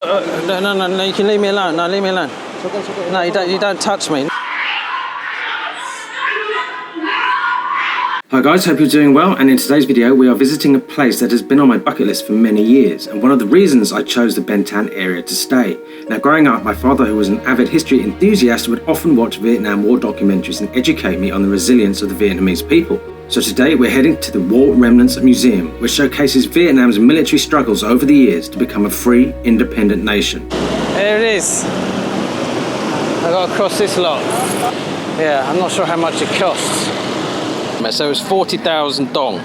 No, you can leave me alone. No, leave me alone. No, you don't touch me. Hi guys, hope you're doing well, and in today's video we are visiting a place that has been on my bucket list for many years, and one of the reasons I chose the Ben Thanh area to stay. Now, growing up, my father, who was an avid history enthusiast, would often watch Vietnam War documentaries and educate me on the resilience of the Vietnamese people. So today we're heading to the War Remnants Museum, which showcases Vietnam's military struggles over the years to become a free, independent nation. There it is. I got to cross this lot. Yeah, I'm not sure how much it costs. So it's 40,000 dong,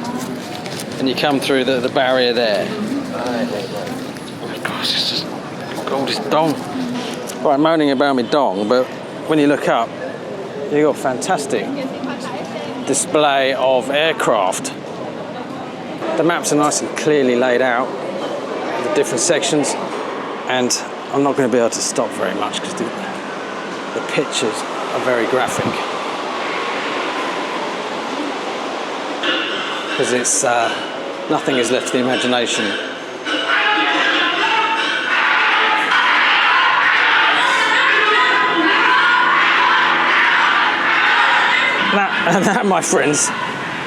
and you come through the barrier there. Oh my gosh, it's just all this dong. Right, moaning about me dong, but when you look up, you got fantastic display of aircraft. The maps are nice and clearly laid out, the different sections, and I'm not going to be able to stop very much because the pictures are very graphic. Because it's nothing is left to the imagination. That, my friends,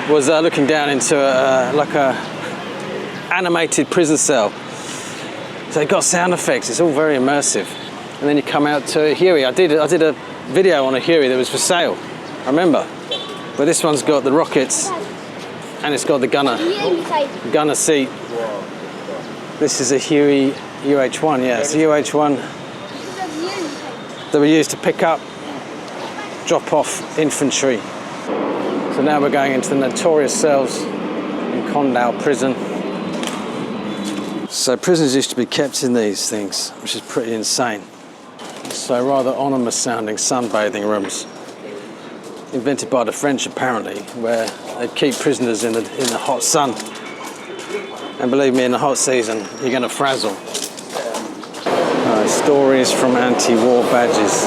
was looking down into like a animated prison cell. So it got sound effects. It's all very immersive. And then you come out to a Huey. I did a video on a Huey that was for sale. I remember, but this one's got the rockets. And it's got the gunner seat. This is a Huey UH-1, yeah, it's a UH-1 that we used to pick up, drop off infantry. So now we're going into the notorious cells in Condal prison. So prisoners used to be kept in these things, which is pretty insane. So rather ominous sounding sunbathing rooms. Invented by the French apparently, where they keep prisoners in the hot sun. And believe me, in the hot season, you're going to frazzle. Stories from anti-war badges.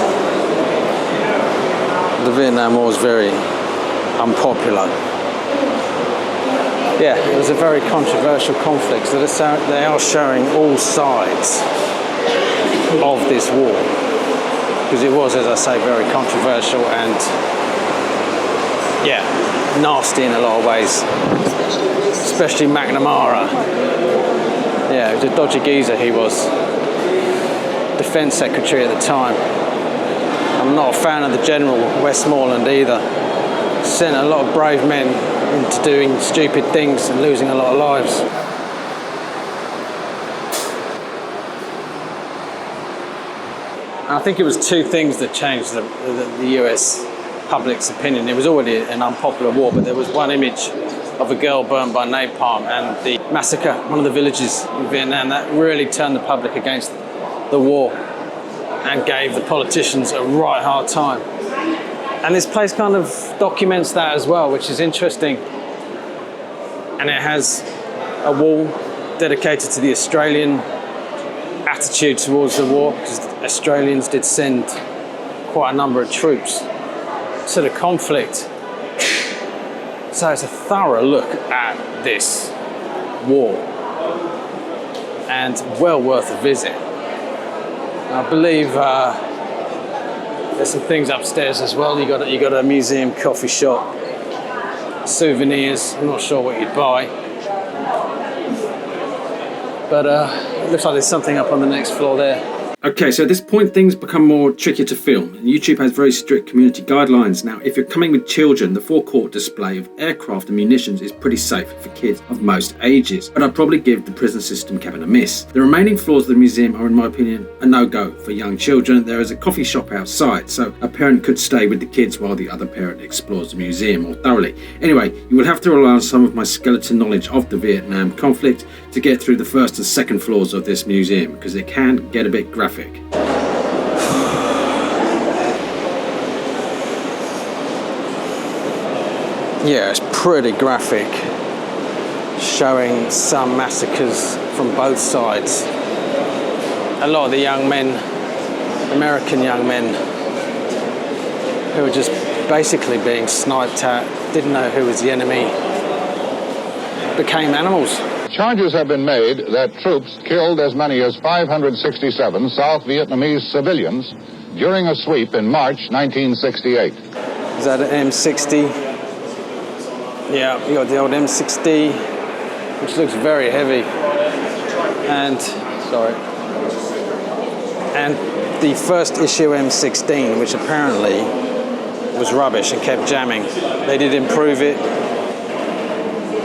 The Vietnam War was very unpopular. Yeah, it was a very controversial conflict. So they are showing all sides of this war. Because it was, as I say, very controversial and yeah, nasty in a lot of ways, especially McNamara. Yeah, he was a dodgy geezer. He was Defence Secretary at the time. I'm not a fan of the General Westmoreland either. Sent a lot of brave men into doing stupid things and losing a lot of lives. And I think it was two things that changed the US public's opinion. It was already an unpopular war, but there was one image of a girl burned by napalm and the massacre, one of the villages in Vietnam, that really turned the public against the war and gave the politicians a right hard time. And this place kind of documents that as well, which is interesting. And it has a wall dedicated to the Australian attitude towards the war, because the Australians did send quite a number of troops to the conflict. So it's a thorough look at this war and well worth a visit. I believe there's some things upstairs as well. You got a museum, coffee shop, souvenirs. I'm not sure what you'd buy, but it looks like there's something up on the next floor there. Okay, so at this point things become more trickier to film, and YouTube has very strict community guidelines. Now, if you're coming with children, the forecourt display of aircraft and munitions is pretty safe for kids of most ages, but I'd probably give the prison system cabin a miss. The remaining floors of the museum are, in my opinion, a no-go for young children. There is a coffee shop outside, so a parent could stay with the kids while the other parent explores the museum more thoroughly. Anyway, you will have to rely on some of my skeleton knowledge of the Vietnam conflict to get through the first and second floors of this museum, because it can get a bit graphic. Yeah, it's pretty graphic, showing some massacres from both sides. A lot of the young men, American young men, who were just basically being sniped at, didn't know who was the enemy, became animals. Charges have been made that troops killed as many as 567 South Vietnamese civilians during a sweep in March 1968. Is that an M60? Yeah, you got the old M60, which looks very heavy. And, sorry. And the first issue M16, which apparently was rubbish and kept jamming. They did improve it.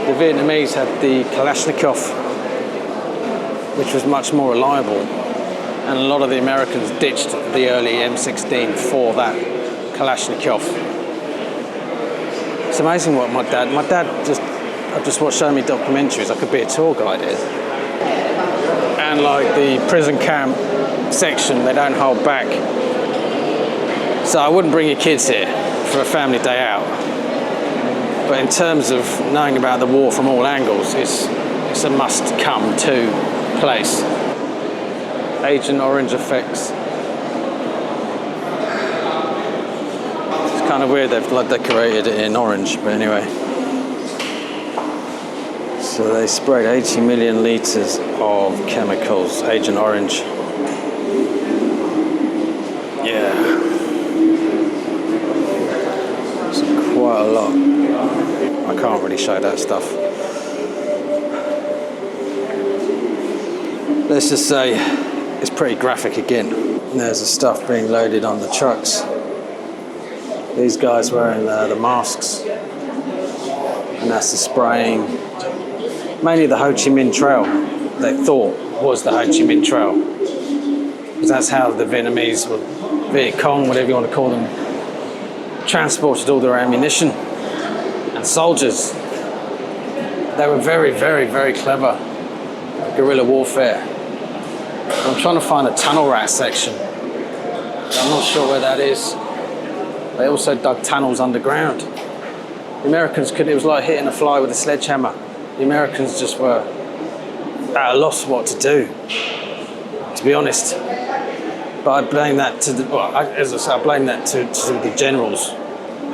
The Vietnamese had the Kalashnikov, which was much more reliable. And a lot of the Americans ditched the early M16 for that Kalashnikov. It's amazing what my dad just watched so many documentaries. I could be a tour guide here. And like the prison camp section, they don't hold back. So I wouldn't bring your kids here for a family day out. But in terms of knowing about the war from all angles, it's a must-come to place. Agent Orange effects. It's kind of weird they've blood decorated it in orange, but anyway. So they sprayed 80 million litres of chemicals, Agent Orange. Yeah. It's quite a lot. I can't really show that stuff. Let's just say it's pretty graphic again. There's the stuff being loaded on the trucks. These guys wearing the masks. And that's the spraying. Mainly the Ho Chi Minh Trail, they thought was the Ho Chi Minh Trail. Because that's how the Vietnamese, or Viet Cong, whatever you want to call them, transported all their ammunition and soldiers. They were very, very, very clever. Guerrilla warfare. I'm trying to find a tunnel rat section. I'm not sure where that is. They also dug tunnels underground. The Americans couldn't, it was like hitting a fly with a sledgehammer. The Americans just were at a loss what to do, to be honest. But I blame that to the, well, as I say, I blame that to the generals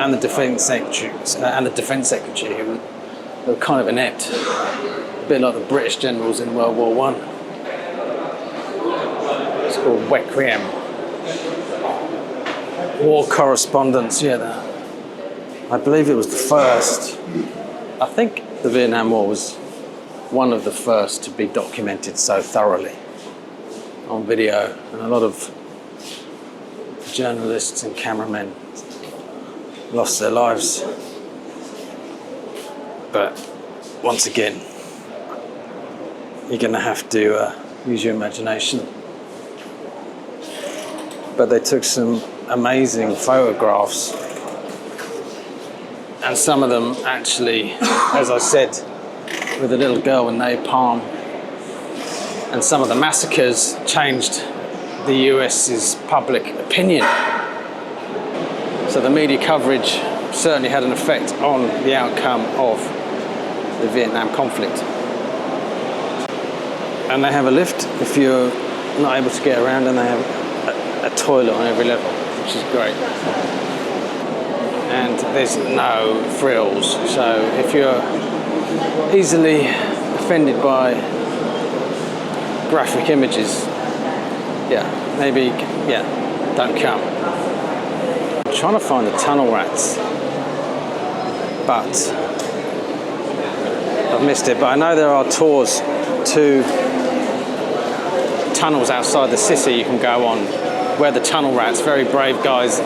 and the defence secretary, who were kind of inept, a bit like the British generals in World War I. It's called Requiem. War correspondence, yeah. I believe it was the first. I think the Vietnam War was one of the first to be documented so thoroughly on video, and a lot of journalists and cameramen lost their lives. But once again, you're going to have to use your imagination. But they took some amazing photographs, and some of them actually, as I said, with a little girl with napalm, and some of the massacres changed the US's public opinion. So the media coverage certainly had an effect on the outcome of the Vietnam conflict. And they have a lift if you're not able to get around, and they have a toilet on every level, which is great. And there's no frills, so if you're easily offended by graphic images, don't come. I'm trying to find the tunnel rats, but I've missed it. But I know there are tours to tunnels outside the city you can go on, where the tunnel rats, very brave guys,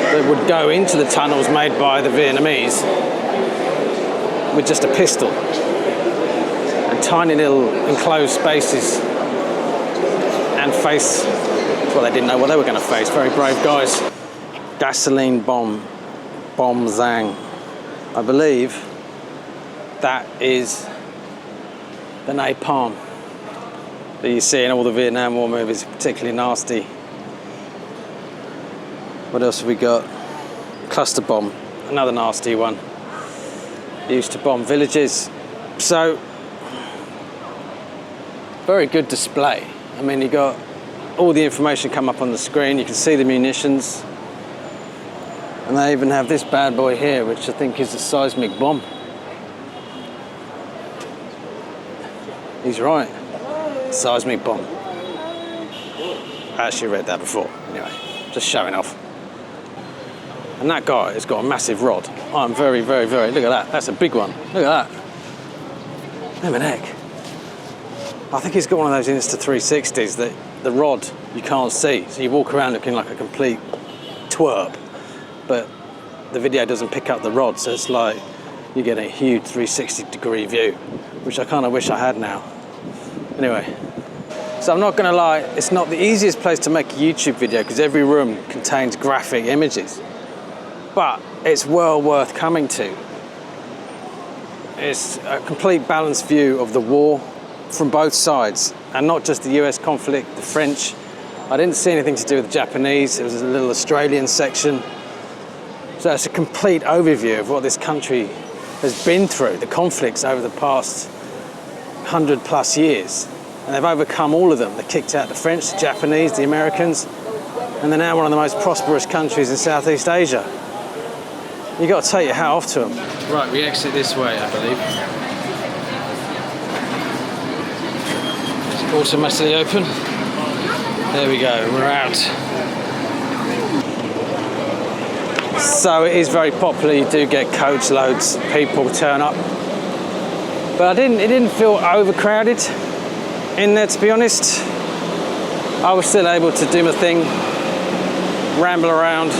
that would go into the tunnels made by the Vietnamese with just a pistol and tiny little enclosed spaces, and face, well, they didn't know what they were going to face. Very brave guys. Gasoline bomb Zang. I believe that is the napalm that you see in all the Vietnam War movies, particularly nasty. What else have we got? Cluster bomb, another nasty one. Used to bomb villages. So, very good display. I mean, you got all the information come up on the screen. You can see the munitions. And they even have this bad boy here, which I think is a seismic bomb. He's right. Seismic bomb. I actually read that before. Anyway, just showing off. And that guy has got a massive rod. I'm very, very, very, look at that. That's a big one. Look at that. Damn an egg. I think he's got one of those Insta360s that the rod you can't see. So you walk around looking like a complete twerp. But the video doesn't pick up the rod. So it's like you get a huge 360-degree view, which I kind of wish I had now. Anyway. So I'm not gonna lie, it's not the easiest place to make a YouTube video because every room contains graphic images. But it's well worth coming to. It's a complete balanced view of the war from both sides, and not just the US conflict, the French. I didn't see anything to do with the Japanese. It was a little Australian section. So it's a complete overview of what this country has been through, the conflicts over the past 100+ years. And they've overcome all of them. They kicked out the French, the Japanese, the Americans, and they're now one of the most prosperous countries in Southeast Asia. You got to take your hat off to them. Right, we exit this way, I believe. It's automatically open. There we go, we're out. So it is very popular. You do get coach loads, people turn up. But it didn't feel overcrowded in there, to be honest. I was still able to do my thing, ramble around,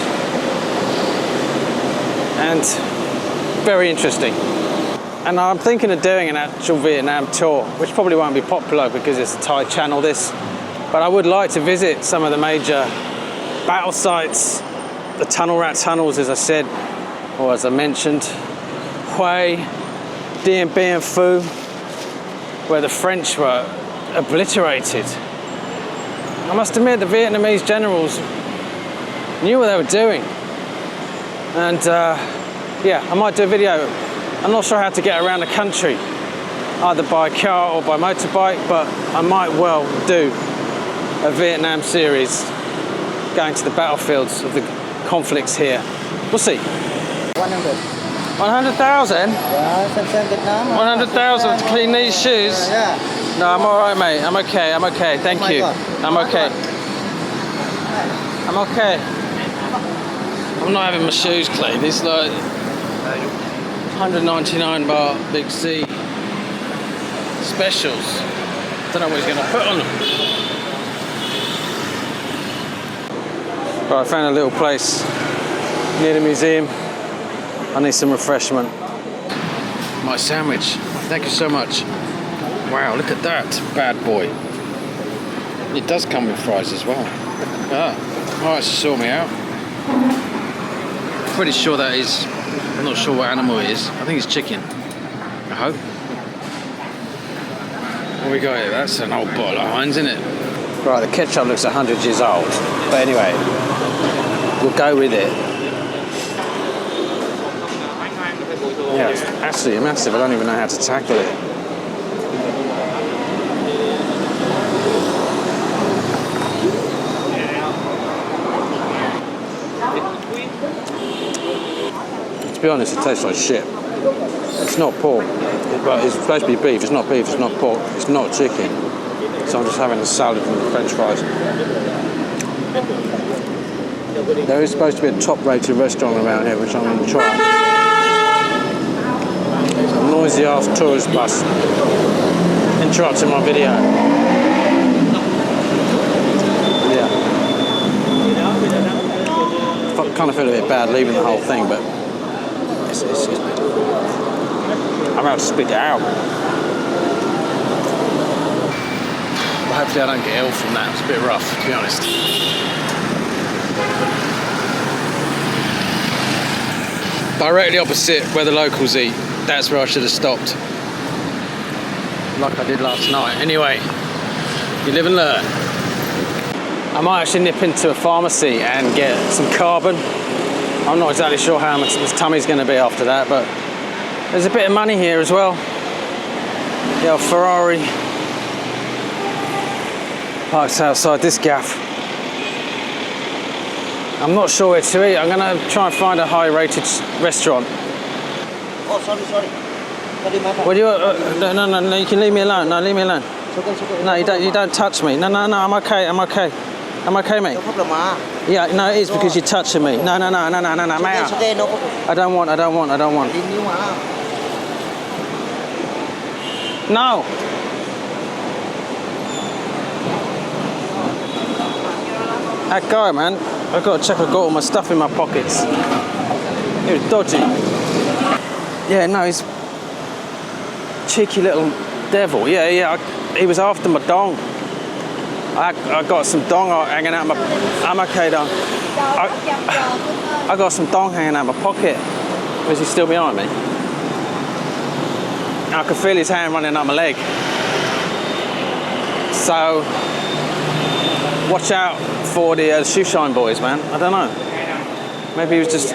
and very interesting. And I'm thinking of doing an actual Vietnam tour, which probably won't be popular because it's a Thai channel, this. But I would like to visit some of the major battle sites, the tunnel rat tunnels, as I said, or as I mentioned, Hue, Dien Bien Phu, where the French were obliterated. I must admit the Vietnamese generals knew what they were doing. And yeah, I might do a video. I'm not sure how to get around the country, either by car or by motorbike, but I might well do a Vietnam series going to the battlefields of the conflicts here. We'll see. 100. 100,000? Yeah, send Vietnam. 100,000 to clean these shoes? Yeah. No, I'm all right, mate. I'm okay. I'm okay. Thank you. I'm okay. I'm okay. I'm not having my shoes cleaned. It's like 199 baht Big C specials. Don't know what he's going to put on them. Right, I found a little place near the museum. I need some refreshment. My sandwich. Thank you so much. Wow, look at that bad boy. It does come with fries as well. Ah, alright, so saw me out. Pretty sure that is, I'm not sure what animal it is. I think it's chicken. I hope. What we got here? That's an old bottle of Heinz, isn't it? Right, the ketchup looks 100 years old. But anyway, we'll go with it. Yeah, it's absolutely massive. I don't even know how to tackle it. To be honest, it tastes like shit. It's not pork, but it's supposed to be beef. It's not beef, it's not pork, it's not chicken. So I'm just having a salad and French fries. There is supposed to be a top-rated restaurant around here, which I'm going to try. It's a noisy-ass tourist bus interrupting my video. Yeah. I kind of feel a bit bad leaving the whole thing, but I'm about to spit it out. But hopefully I don't get ill from that. It's a bit rough, to be honest. Directly opposite where the locals eat. That's where I should have stopped. Like I did last night. Anyway, you live and learn. I might actually nip into a pharmacy and get some carbon. I'm not exactly sure how much this tummy's going to be after that, but there's a bit of money here as well. The old Ferrari parked outside this gaff. I'm not sure where to eat. I'm going to try and find a high-rated restaurant. Oh, sorry. Sorry, my What do you? No, you can leave me alone. No, leave me alone. It's okay, it's okay. No, you don't touch me. No, I'm okay. I'm okay, mate. No problem, Yeah, no, it is because you're touching me. No, mate. It's okay, no problem. I don't want. Leave me, No. That guy, man. I've got to check I've got all my stuff in my pockets. He was dodgy. Yeah, no, he's cheeky little devil. Yeah. He was after my dong. I got some dong hanging out my. I'm okay, dong. I got some dong hanging out my pocket. Was he still behind me? I could feel his hand running up my leg. So, watch out for the shoe shine boys, man. I don't know. Maybe I just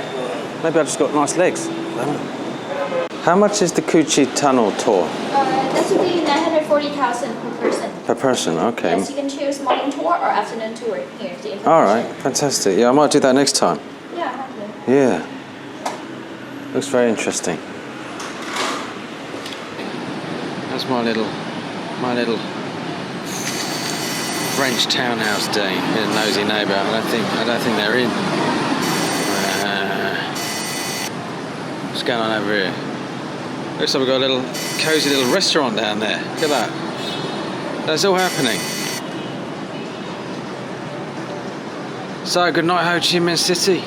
got nice legs. I don't know. How much is the Kuchi Tunnel tour? That would be 940,000 per person. Per person, okay. Yes, you can choose morning tour or afternoon tour. Here's the information. All right, fantastic. Yeah, I might do that next time. Yeah, happily. Yeah. Looks very interesting. That's my little French townhouse day. A nosy neighbour. I don't think they're in. What's going on over here? Looks like we've got a little cosy little restaurant down there. Look at that. That's all happening. So good night, Ho Chi Minh City.